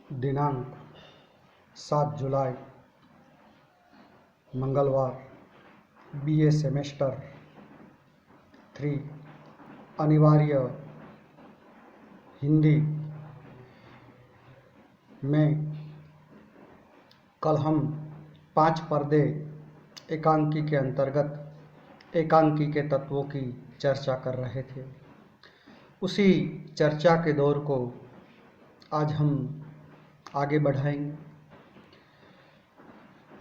दिनांक 7 जुलाई मंगलवार, BA semester 3 अनिवार्य हिंदी में कल हम 5 पर्दे एकांकी के अंतर्गत एकांकी के तत्वों की चर्चा कर रहे थे। उसी चर्चा के दौर को आज हम आगे बढ़ाएंगे।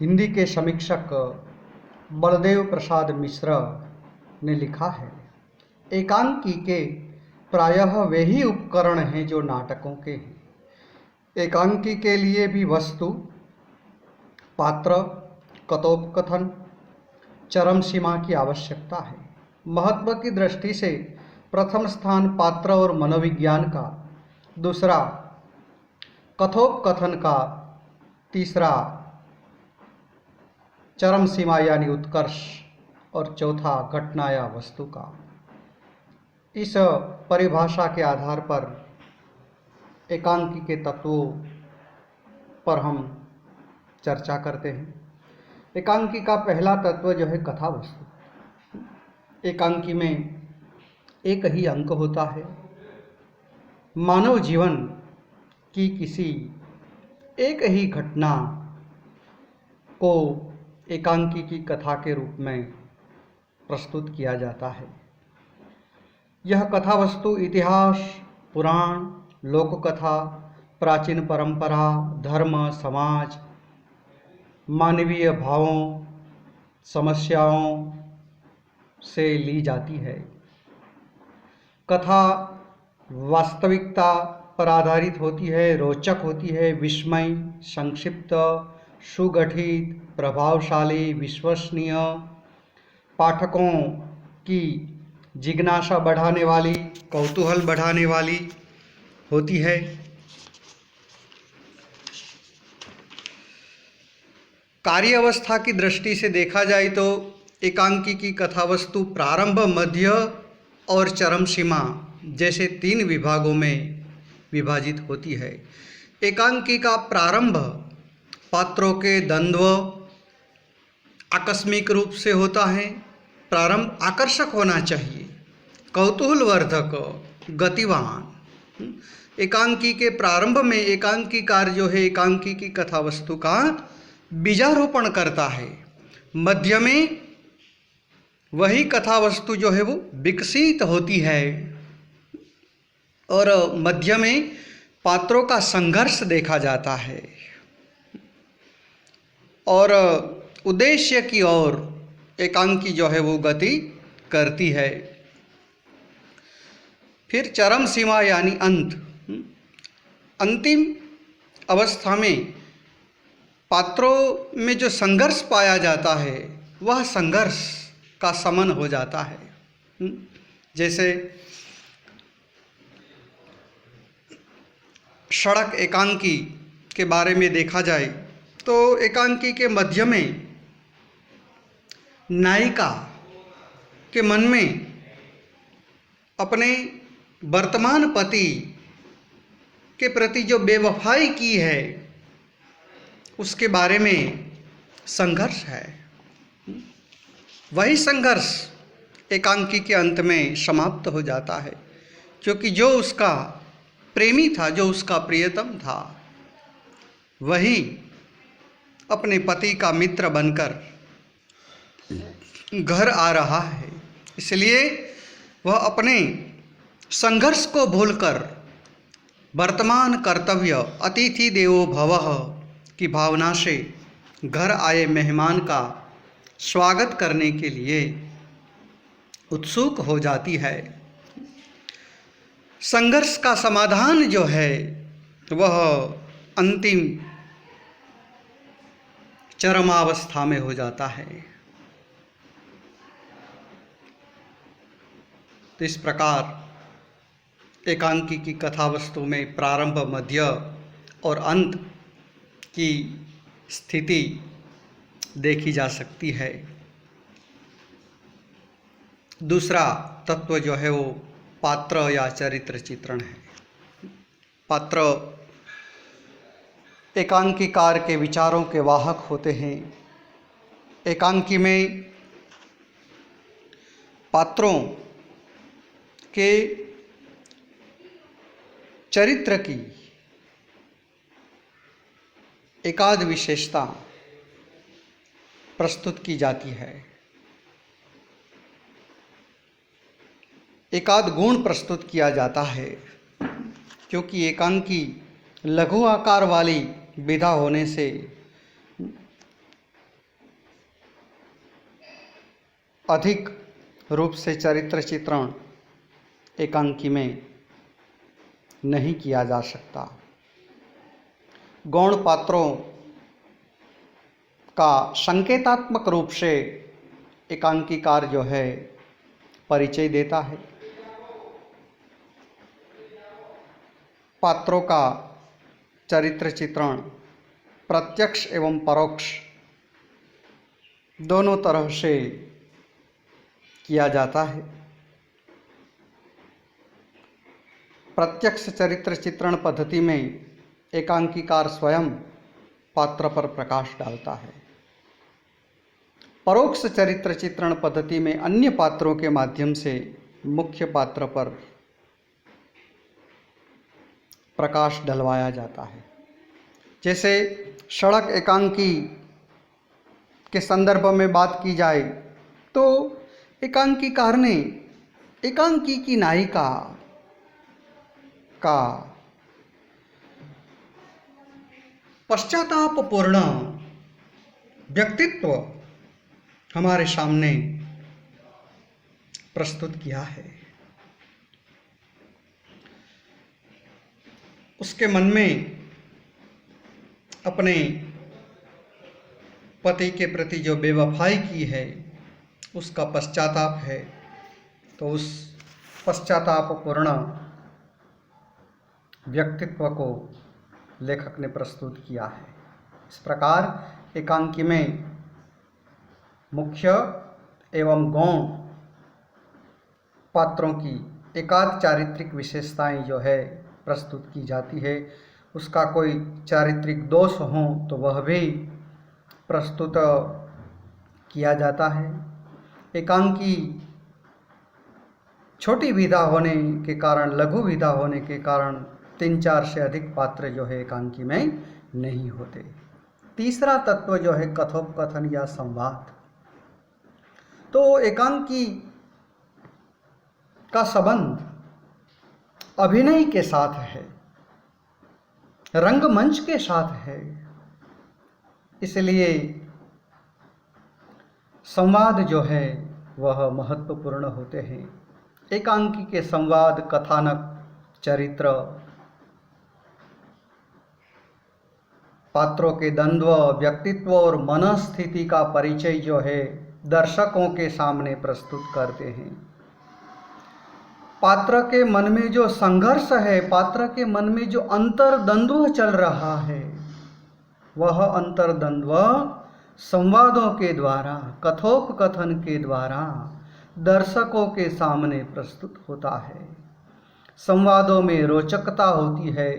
हिंदी के समीक्षक बलदेव प्रसाद मिश्र ने लिखा है, एकांकी के प्रायः वे ही उपकरण हैं जो नाटकों के हैं। एकांकी के लिए भी वस्तु, पात्र, कथोपकथन, चरम सीमा की आवश्यकता है। महत्व की दृष्टि से प्रथम स्थान पात्र और मनोविज्ञान का, दूसरा कथोपकथन का, तीसरा चरम सीमा यानी उत्कर्ष और चौथा घटना या वस्तु का। इस परिभाषा के आधार पर एकांकी के तत्वों पर हम चर्चा करते हैं। एकांकी का पहला तत्व जो है कथा वस्तु। एकांकी में एक ही अंक होता है। मानव जीवन की किसी एक ही घटना को एकांकी की कथा के रूप में प्रस्तुत किया जाता है। यह कथा वस्तु इतिहास, पुराण, लोक कथा, प्राचीन परंपरा, धर्म, समाज, मानवीय भावों, समस्याओं से ली जाती है। कथा वास्तविकता पर आधारित होती है, रोचक होती है, विस्मय, संक्षिप्त, सुगठित, प्रभावशाली, विश्वसनीय, पाठकों की जिज्ञासा बढ़ाने वाली, कौतूहल बढ़ाने वाली होती है। कार्य अवस्था की दृष्टि से देखा जाए तो एकांकी की कथावस्तु प्रारंभ, मध्य और चरम सीमा जैसे 3 विभागों में विभाजित होती है। एकांकी का प्रारंभ पात्रों के द्वंद्व आकस्मिक रूप से होता है। प्रारंभ आकर्षक होना चाहिए, कौतूहलवर्धक, गतिवान। एकांकी के प्रारंभ में एकांकीकार जो है एकांकी की कथावस्तु का बीजारोपण करता है। मध्य में वही कथावस्तु जो है वो विकसित होती है और मध्य में पात्रों का संघर्ष देखा जाता है और उद्देश्य की ओर एकांकी जो है वो गति करती है। फिर चरम सीमा यानी अंत, अंतिम अवस्था में पात्रों में जो संघर्ष पाया जाता है वह संघर्ष का शमन हो जाता है। जैसे सड़क एकांकी के बारे में देखा जाए तो एकांकी के मध्य में नायिका के मन में अपने वर्तमान पति के प्रति जो बेवफाई की है उसके बारे में संघर्ष है। वही संघर्ष एकांकी के अंत में समाप्त हो जाता है, क्योंकि जो उसका प्रेमी था, जो उसका प्रियतम था, वही अपने पति का मित्र बनकर घर आ रहा है। इसलिए वह अपने संघर्ष को भूलकर वर्तमान कर्तव्य अतिथि देवो भवः की भावना से घर आए मेहमान का स्वागत करने के लिए उत्सुक हो जाती है। संघर्ष का समाधान जो है वह अंतिम चरमावस्था में हो जाता है। तो इस प्रकार एकांकी की कथावस्तु में प्रारंभ, मध्य और अंत की स्थिति देखी जा सकती है। दूसरा तत्व जो है वो पात्र या चरित्र चित्रण है। पात्र एकांकीकार के विचारों के वाहक होते हैं। एकांकी में पात्रों के चरित्र की एकाध विशेषता प्रस्तुत की जाती है, एकाध गुण प्रस्तुत किया जाता है, क्योंकि एकांकी लघु आकार वाली विधा होने से अधिक रूप से चरित्र चित्रण एकांकी में नहीं किया जा सकता। गौण पात्रों का संकेतात्मक रूप से एकांकीकार जो है परिचय देता है। पात्रों का चरित्र चित्रण प्रत्यक्ष एवं परोक्ष दोनों तरह से किया जाता है। प्रत्यक्ष चरित्र चित्रण पद्धति में एकांकीकार स्वयं पात्र पर प्रकाश डालता है। परोक्ष चरित्र चित्रण पद्धति में अन्य पात्रों के माध्यम से मुख्य पात्र पर प्रकाश डलवाया जाता है। जैसे सड़क एकांकी के संदर्भ में बात की जाए तो एकांकीकार ने एकांकी की नायिका का पश्चातापपूर्ण व्यक्तित्व हमारे सामने प्रस्तुत किया है। उसके मन में अपने पति के प्रति जो बेवफाई की है उसका पश्चाताप है, तो उस पश्चातापपूर्ण व्यक्तित्व को लेखक ने प्रस्तुत किया है। इस प्रकार एकांकी में मुख्य एवं गौण पात्रों की एकाध चारित्रिक विशेषताएं जो है प्रस्तुत की जाती है। उसका कोई चारित्रिक दोष हो तो वह भी प्रस्तुत किया जाता है। एकांकी छोटी विधा होने के कारण, लघु विधा होने के कारण 3-4 से अधिक पात्र जो है एकांकी में नहीं होते। तीसरा तत्व जो है कथोपकथन या संवाद। तो एकांकी का संबंध अभिनय के साथ है, रंगमंच के साथ है, इसलिए संवाद जो है वह महत्वपूर्ण होते हैं। एकांकी के संवाद, कथानक, चरित्र, पात्रों के द्वंद्व, व्यक्तित्व और मनस्थिति का परिचय जो है दर्शकों के सामने प्रस्तुत करते हैं। पात्र के मन में जो संघर्ष है, पात्र के मन में जो अंतर्द्वंद्व चल रहा है, वह अंतर्द्वंद्व संवादों के द्वारा, कथोपकथन के द्वारा दर्शकों के सामने प्रस्तुत होता है। संवादों में रोचकता होती है।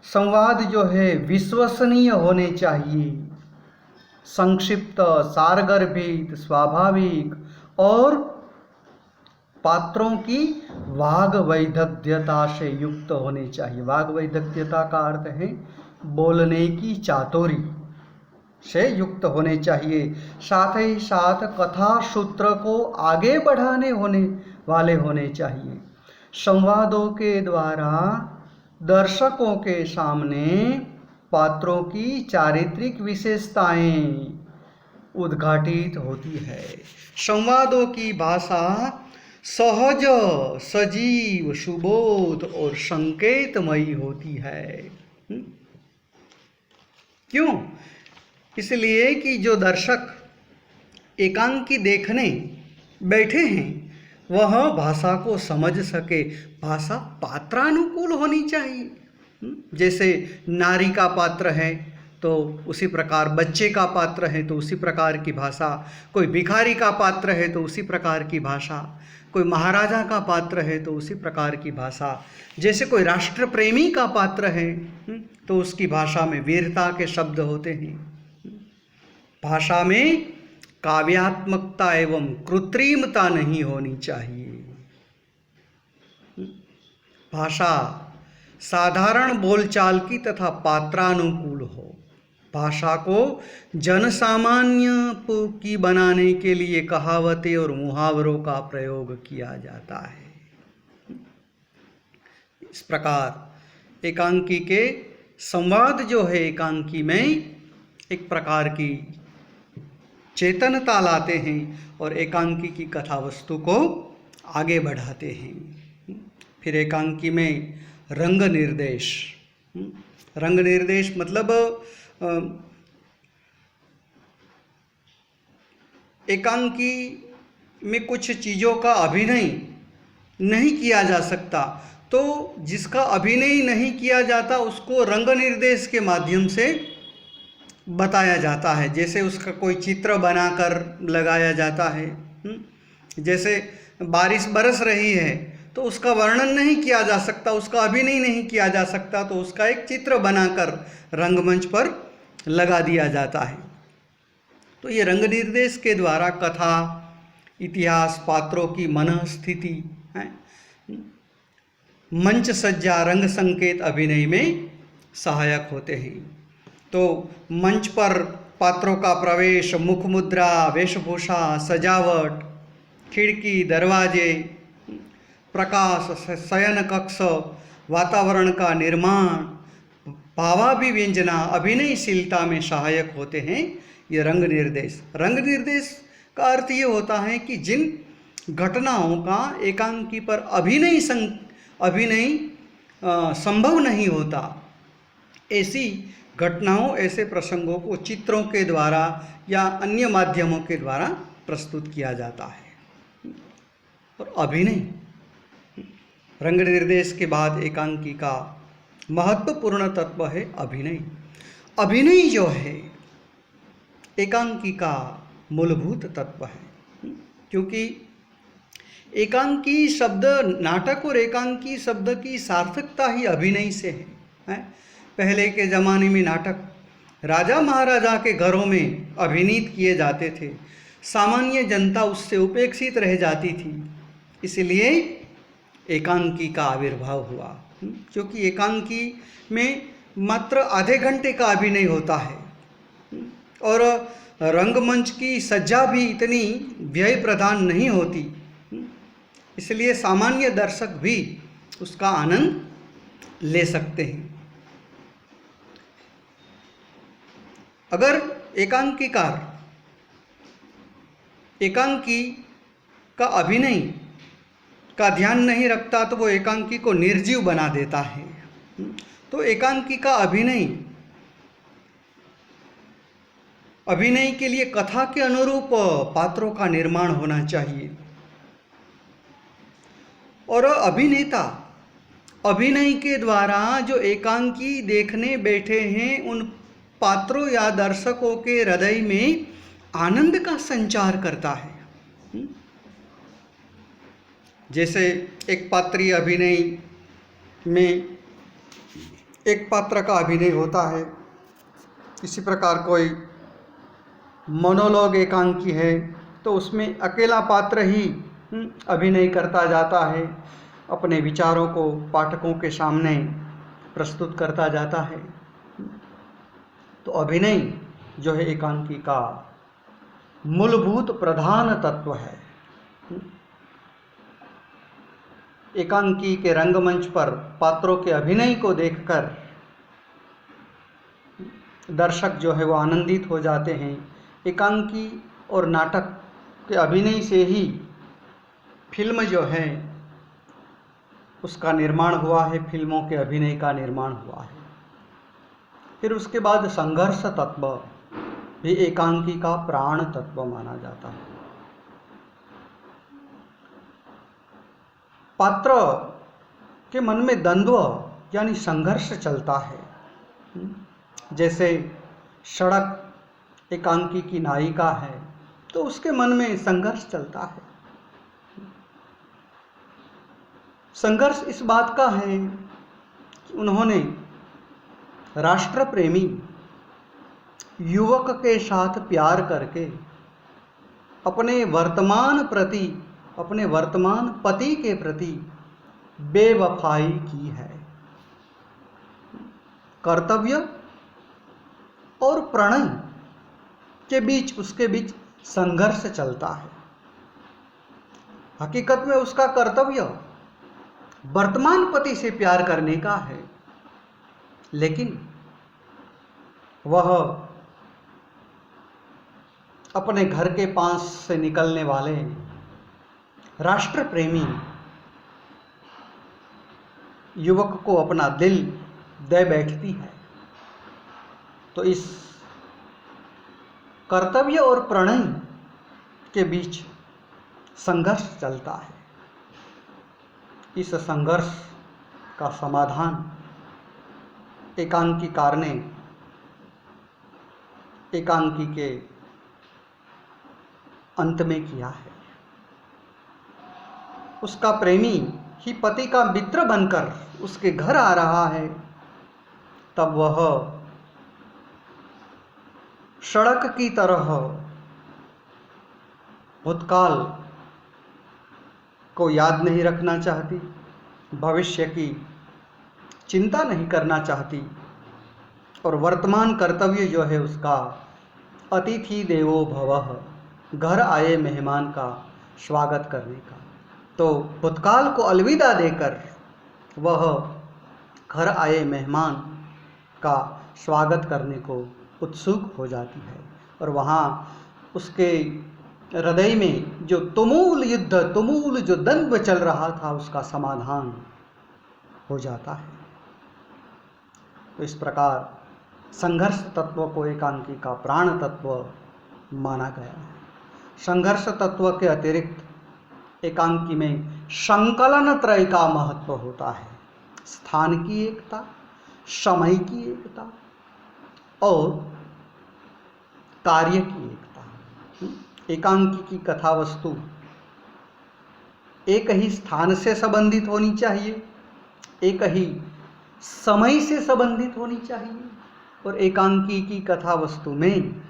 संवाद जो है विश्वसनीय होने चाहिए, संक्षिप्त, सारगर्भित, स्वाभाविक और पात्रों की वाग वैदग्ध्यता से युक्त होने चाहिए। वाग वैदग्ध्यता का अर्थ है बोलने की चातुरी से युक्त होने चाहिए। साथ ही साथ कथा सूत्र को आगे बढ़ाने वाले होने चाहिए। संवादों के द्वारा दर्शकों के सामने पात्रों की चारित्रिक विशेषताएं उद्घाटित होती है। संवादों की भाषा सहज, सजीव, सुबोध और संकेतमयी होती है। क्यों? इसलिए कि जो दर्शक एकांकी देखने बैठे हैं वह भाषा को समझ सके। भाषा पात्रानुकूल होनी चाहिए। जैसे नारी का पात्र है तो उसी प्रकार, बच्चे का पात्र है तो उसी प्रकार की भाषा, कोई भिखारी का पात्र है तो उसी प्रकार की भाषा, कोई महाराजा का पात्र है तो उसी प्रकार की भाषा, जैसे कोई राष्ट्र प्रेमी का पात्र है तो उसकी भाषा में वीरता के शब्द होते हैं। भाषा में काव्यात्मकता एवं कृत्रिमता नहीं होनी चाहिए। भाषा साधारण बोलचाल की तथा पात्रानुकूल हो। भाषा को जनसामान्य की बनाने के लिए कहावतें और मुहावरों का प्रयोग किया जाता है। इस प्रकार एकांकी के संवाद जो है एकांकी में एक प्रकार की चेतनता लाते हैं और एकांकी की कथा वस्तु को आगे बढ़ाते हैं। फिर एकांकी में रंग निर्देश। रंग निर्देश मतलब एकांकी में कुछ चीज़ों का अभिनय नहीं किया जा सकता, तो जिसका अभिनय नहीं किया जाता उसको रंग निर्देश के माध्यम से बताया जाता है। जैसे उसका कोई चित्र बनाकर लगाया जाता है। जैसे बारिश बरस रही है तो उसका वर्णन नहीं किया जा सकता, उसका अभिनय नहीं किया जा सकता, तो उसका एक चित्र बनाकर रंगमंच पर लगा दिया जाता है। तो ये रंग निर्देश के द्वारा कथा, इतिहास, पात्रों की मनः स्थिति, मंच सज्जा, रंग संकेत अभिनय में सहायक होते हैं। तो मंच पर पात्रों का प्रवेश, मुख मुद्रा, वेशभूषा, सजावट, खिड़की, दरवाजे, प्रकाश, शयन कक्ष, वातावरण का निर्माण, भावाभिव्यंजना, अभिनयशीलता में सहायक होते हैं ये रंग निर्देश। रंग निर्देश का अर्थ ये होता है कि जिन घटनाओं का एकांकी पर अभिनय संभव नहीं होता, ऐसी घटनाओं, ऐसे प्रसंगों को चित्रों के द्वारा या अन्य माध्यमों के द्वारा प्रस्तुत किया जाता है। और अभिनय, रंग निर्देश के बाद एकांकी का महत्वपूर्ण तत्व है अभिनय। अभिनय जो है एकांकी का मूलभूत तत्व है, क्योंकि एकांकी शब्द, नाटक और एकांकी शब्द की सार्थकता ही अभिनय से है। पहले के ज़माने में नाटक राजा महाराजा के घरों में अभिनीत किए जाते थे, सामान्य जनता उससे उपेक्षित रह जाती थी, इसलिए एकांकी का आविर्भाव हुआ। क्योंकि एकांकी में मात्र आधे घंटे का अभिनय होता है और रंगमंच की सज्जा भी इतनी व्यय प्रदान नहीं होती, इसलिए सामान्य दर्शक भी उसका आनंद ले सकते हैं। अगर एकांकीकार एकांकी का अभिनय का ध्यान नहीं रखता तो वो एकांकी को निर्जीव बना देता है। तो एकांकी का अभिनय के लिए कथा के अनुरूप पात्रों का निर्माण होना चाहिए और अभिनेता अभिनय के द्वारा जो एकांकी देखने बैठे हैं उन पात्रों या दर्शकों के हृदय में आनंद का संचार करता है। जैसे एक पात्रीय अभिनय में एक पात्र का अभिनय होता है, इसी प्रकार कोई मोनोलॉग एकांकी है तो उसमें अकेला पात्र ही अभिनय करता जाता है, अपने विचारों को पाठकों के सामने प्रस्तुत करता जाता है। तो अभिनय जो है एकांकी का मूलभूत प्रधान तत्व है। एकांकी के रंगमंच पर पात्रों के अभिनय को देखकर दर्शक जो है वो आनंदित हो जाते हैं। एकांकी और नाटक के अभिनय से ही फिल्म जो है उसका निर्माण हुआ है, फिल्मों के अभिनय का निर्माण हुआ है। फिर उसके बाद संघर्ष तत्व भी एकांकी का प्राण तत्व माना जाता है। पात्र के मन में द्वंद्व यानी संघर्ष चलता है। जैसे सड़क एकांकी की नायिका है तो उसके मन में संघर्ष चलता है। संघर्ष इस बात का है कि उन्होंने राष्ट्र प्रेमी युवक के साथ प्यार करके अपने वर्तमान पति के प्रति बेवफाई की है। कर्तव्य और प्रणय के बीच उसके बीच संघर्ष चलता है। हकीकत में उसका कर्तव्य वर्तमान पति से प्यार करने का है, लेकिन वह अपने घर के पास से निकलने वाले राष्ट्र प्रेमी युवक को अपना दिल दे बैठती है। तो इस कर्तव्य और प्रणय के बीच संघर्ष चलता है। इस संघर्ष का समाधान एकांकीकार ने एकांकी के अंत में किया है। उसका प्रेमी ही पति का मित्र बनकर उसके घर आ रहा है, तब वह सड़क की तरह भूतकाल को याद नहीं रखना चाहती, भविष्य की चिंता नहीं करना चाहती, और वर्तमान कर्तव्य जो है उसका अतिथि देवो भवः, घर आए मेहमान का स्वागत करने का। तो भूतकाल को अलविदा देकर वह घर आए मेहमान का स्वागत करने को उत्सुक हो जाती है, और वहाँ उसके हृदय में जो तुमूल जो द्वंद्व चल रहा था उसका समाधान हो जाता है। तो इस प्रकार संघर्ष तत्व को एकांकी का प्राण तत्व माना गया है। संघर्ष तत्व के अतिरिक्त एकांकी में संकलन त्रय का महत्व होता है। स्थान की एकता, समय की एकता और कार्य की एकता। एकांकी की कथा वस्तु एक ही स्थान से संबंधित होनी चाहिए, एक ही समय से संबंधित होनी चाहिए, और एकांकी की कथा वस्तु में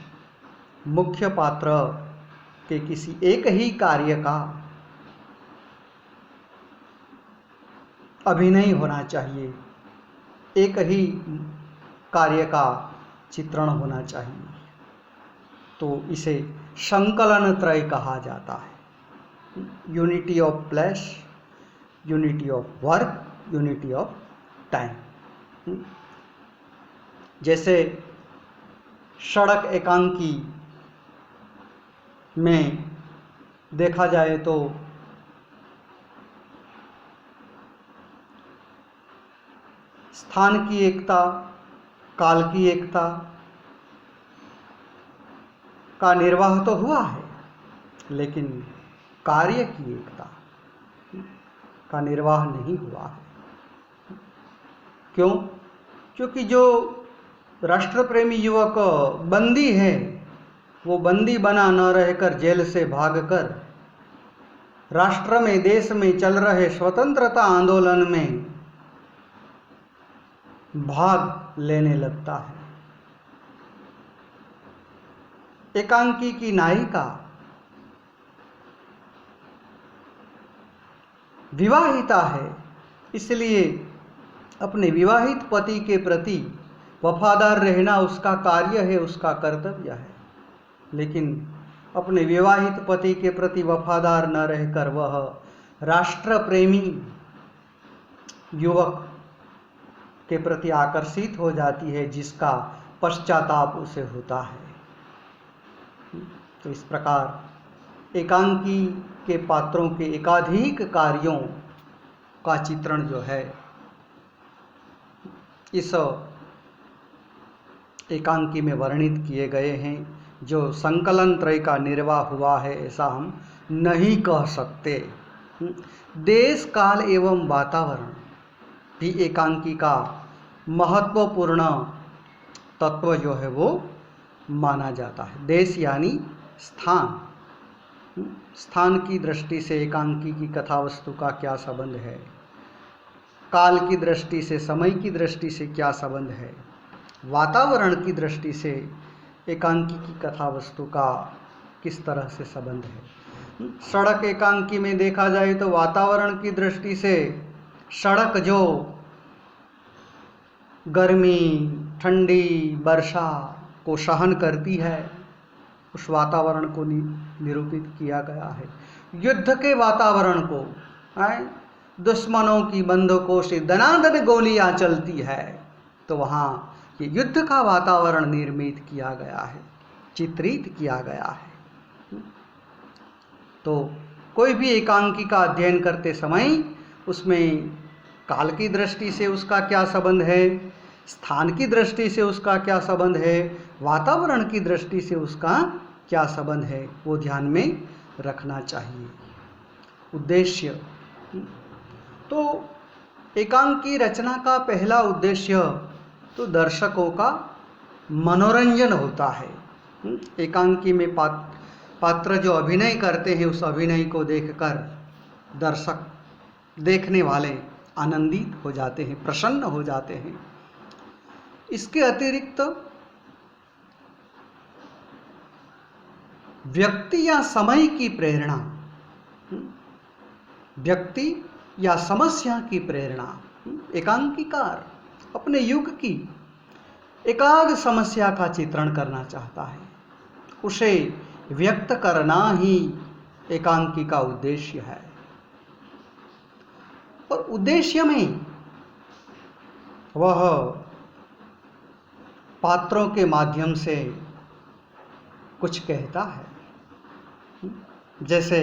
मुख्य पात्र के किसी एक ही कार्य का अभिनय होना चाहिए, एक ही कार्य का चित्रण होना चाहिए। तो इसे संकलन त्रय कहा जाता है। Unity of place, unity of work, unity of time. जैसे सड़क एकांकी में देखा जाए तो स्थान की एकता, काल की एकता का निर्वाह तो हुआ है, लेकिन कार्य की एकता का निर्वाह नहीं हुआ है। क्यों? क्योंकि जो राष्ट्र प्रेमी युवक बंदी है, वो बंदी बना न रहकर जेल से भागकर राष्ट्र में, देश में चल रहे स्वतंत्रता आंदोलन में भाग लेने लगता है। एकांकी की नायिका विवाहिता है, इसलिए अपने विवाहित पति के प्रति वफादार रहना उसका कार्य है, उसका कर्तव्य है। लेकिन अपने विवाहित पति के प्रति वफादार न रहकर वह राष्ट्र प्रेमी युवक के प्रति आकर्षित हो जाती है, जिसका पश्चाताप उसे होता है। तो इस प्रकार एकांकी के पात्रों के एकाधिक कार्यों का चित्रण जो है इस एकांकी में वर्णित किए गए हैं। जो संकलन त्रय का निर्वाह हुआ है ऐसा हम नहीं कह सकते। देश, काल एवं वातावरण भी एकांकी का महत्वपूर्ण तत्व जो है वो माना जाता है। देश यानी स्थान, स्थान की दृष्टि से एकांकी की कथा वस्तु का क्या संबंध है, काल की दृष्टि से, समय की दृष्टि से क्या संबंध है, वातावरण की दृष्टि से एकांकी की कथा वस्तु का किस तरह से संबंध है। सड़क एकांकी में देखा जाए तो वातावरण की दृष्टि से सड़क जो गर्मी, ठंडी, वर्षा को सहन करती है, उस वातावरण को निरूपित किया गया है। युद्ध के वातावरण को, दुश्मनों की बंदूकों से दनादन गोलियां चलती है, तो वहाँ ये युद्ध का वातावरण निर्मित किया गया है, चित्रित किया गया है। तो कोई भी एकांकी का अध्ययन करते समय उसमें काल की दृष्टि से उसका क्या संबंध है, स्थान की दृष्टि से उसका क्या संबंध है, वातावरण की दृष्टि से उसका क्या संबंध है, वो ध्यान में रखना चाहिए। उद्देश्य, तो एकांकी रचना का पहला उद्देश्य तो दर्शकों का मनोरंजन होता है। एकांकी में पात्र जो अभिनय करते हैं, उस अभिनय को देखकर दर्शक, देखने वाले आनंदित हो जाते हैं, प्रसन्न हो जाते हैं। इसके अतिरिक्त व्यक्ति या समय की प्रेरणा, व्यक्ति या समस्या की प्रेरणा, एकांकीकार अपने युग की एकाध समस्या का चित्रण करना चाहता है, उसे व्यक्त करना ही एकांकी का उद्देश्य है। और उद्देश्य में वह पात्रों के माध्यम से कुछ कहता है। जैसे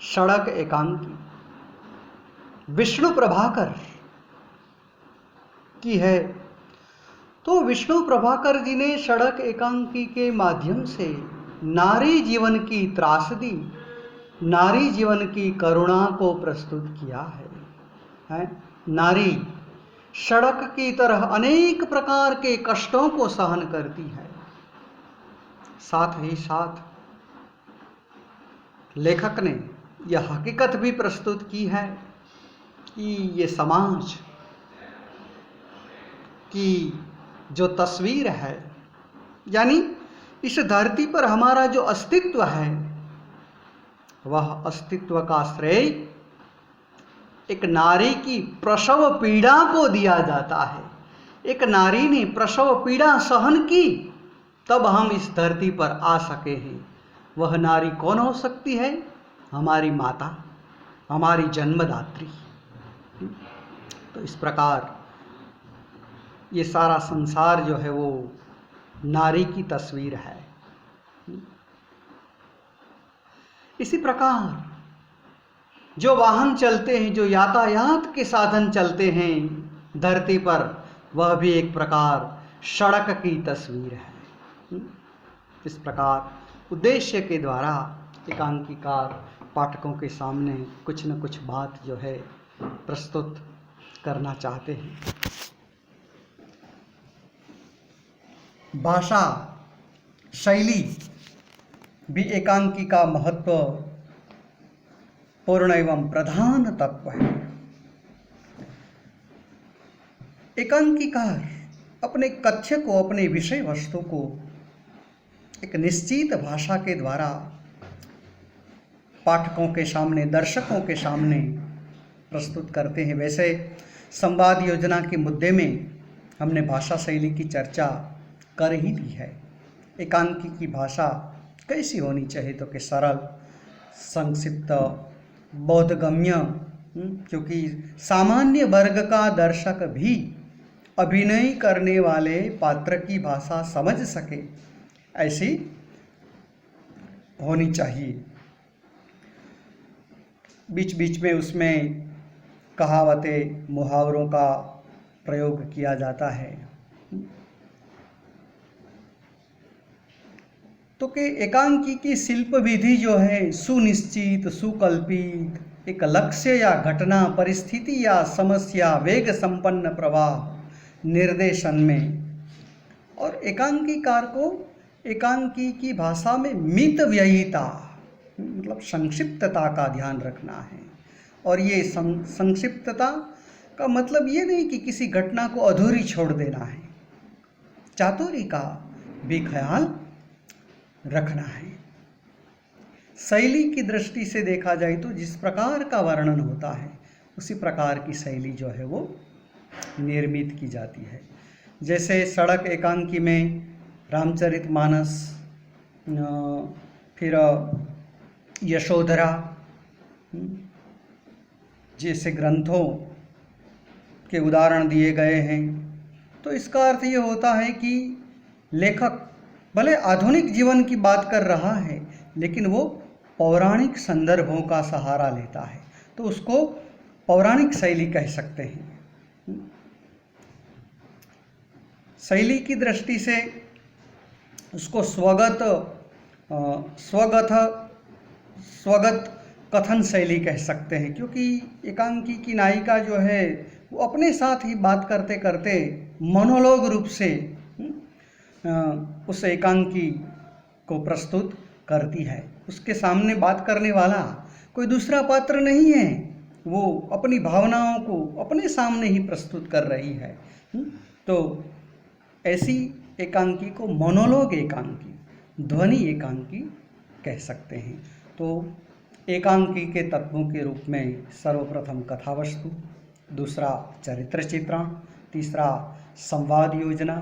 सड़क एकांकी विष्णु प्रभाकर की है, तो विष्णु प्रभाकर जी ने सड़क एकांकी के माध्यम से नारी जीवन की त्रासदी, नारी जीवन की करुणा को प्रस्तुत किया है। नारी सड़क की तरह अनेक प्रकार के कष्टों को सहन करती है। साथ ही साथ लेखक ने यह हकीकत भी प्रस्तुत की है कि ये समाज की जो तस्वीर है, यानी इस धरती पर हमारा जो अस्तित्व है, वह अस्तित्व का श्रेय एक नारी की प्रसव पीड़ा को दिया जाता है। एक नारी ने प्रसव पीड़ा सहन की, तब हम इस धरती पर आ सके हैं। वह नारी कौन हो सकती है? हमारी माता, हमारी जन्मदात्री। तो इस प्रकार ये सारा संसार जो है वो नारी की तस्वीर है। इसी प्रकार जो वाहन चलते हैं, जो यातायात के साधन चलते हैं धरती पर, वह भी एक प्रकार सड़क की तस्वीर है। इस प्रकार उद्देश्य के द्वारा एकांकीकार पाठकों के सामने कुछ न कुछ बात जो है प्रस्तुत करना चाहते हैं। भाषा शैली भी एकांकी का महत्व पूर्ण एवं प्रधान तत्व है। एकांकीकार अपने कथ्य को, अपने विषय वस्तु को एक निश्चित भाषा के द्वारा पाठकों के सामने, दर्शकों के सामने प्रस्तुत करते हैं। वैसे संवाद योजना के मुद्दे में हमने भाषा शैली की चर्चा कर ही ली है। एकांकी की भाषा कैसी होनी चाहिए, तो कि सरल, संक्षिप्त, बोधगम्य, क्योंकि सामान्य वर्ग का दर्शक भी अभिनय करने वाले पात्र की भाषा समझ सके, ऐसी होनी चाहिए। बीच बीच में उसमें कहावतें, मुहावरों का प्रयोग किया जाता है। तो कि एकांकी की शिल्प विधि जो है सुनिश्चित, सुकल्पित, एक लक्ष्य या घटना, परिस्थिति या समस्या, वेग संपन्न प्रवाह निर्देशन में, और एकांकीकार को एकांकी की भाषा में मित व्ययिता, मतलब संक्षिप्तता का ध्यान रखना है। और ये संक्षिप्तता का मतलब ये नहीं कि किसी घटना को अधूरी छोड़ देना है, चातुर्य का भी ख्याल रखना है। शैली की दृष्टि से देखा जाए तो जिस प्रकार का वर्णन होता है उसी प्रकार की शैली जो है वो निर्मित की जाती है। जैसे सड़क एकांकी में रामचरितमानस, फिर यशोधरा जैसे ग्रंथों के उदाहरण दिए गए हैं, तो इसका अर्थ ये होता है कि लेखक भले आधुनिक जीवन की बात कर रहा है लेकिन वो पौराणिक संदर्भों का सहारा लेता है, तो उसको पौराणिक शैली कह सकते हैं। शैली की दृष्टि से उसको स्वगत कथन शैली कह सकते हैं, क्योंकि एकांकी की नायिका जो है वो अपने साथ ही बात करते करते मोनोलॉग रूप से उस एकांकी को प्रस्तुत करती है। उसके सामने बात करने वाला कोई दूसरा पात्र नहीं है, वो अपनी भावनाओं को अपने सामने ही प्रस्तुत कर रही है। तो ऐसी एकांकी को मोनोलॉग एकांकी, ध्वनि एकांकी कह सकते हैं। तो एकांकी के तत्वों के रूप में सर्वप्रथम कथावस्तु, दूसरा चरित्र चित्रण, तीसरा संवाद योजना,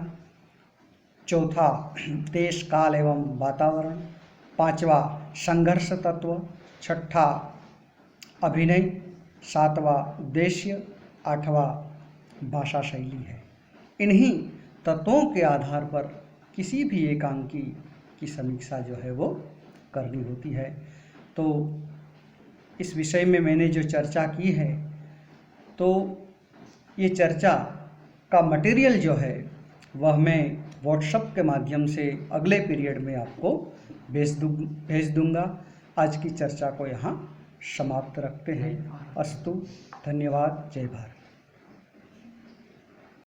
चौथा देश काल एवं वातावरण, पांचवा संघर्ष तत्व, छठा अभिनय, सातवां उद्देश्य, आठवां भाषा शैली है। इन्हीं तत्वों के आधार पर किसी भी एकांकी की समीक्षा जो है वो करनी होती है। तो इस विषय में मैंने जो चर्चा की है, तो ये चर्चा का मटेरियल जो है वह मैं व्हाट्सएप के माध्यम से अगले पीरियड में आपको भेज दूंगा। आज की चर्चा को यहाँ समाप्त रखते हैं। अस्तु, धन्यवाद, जय भारत।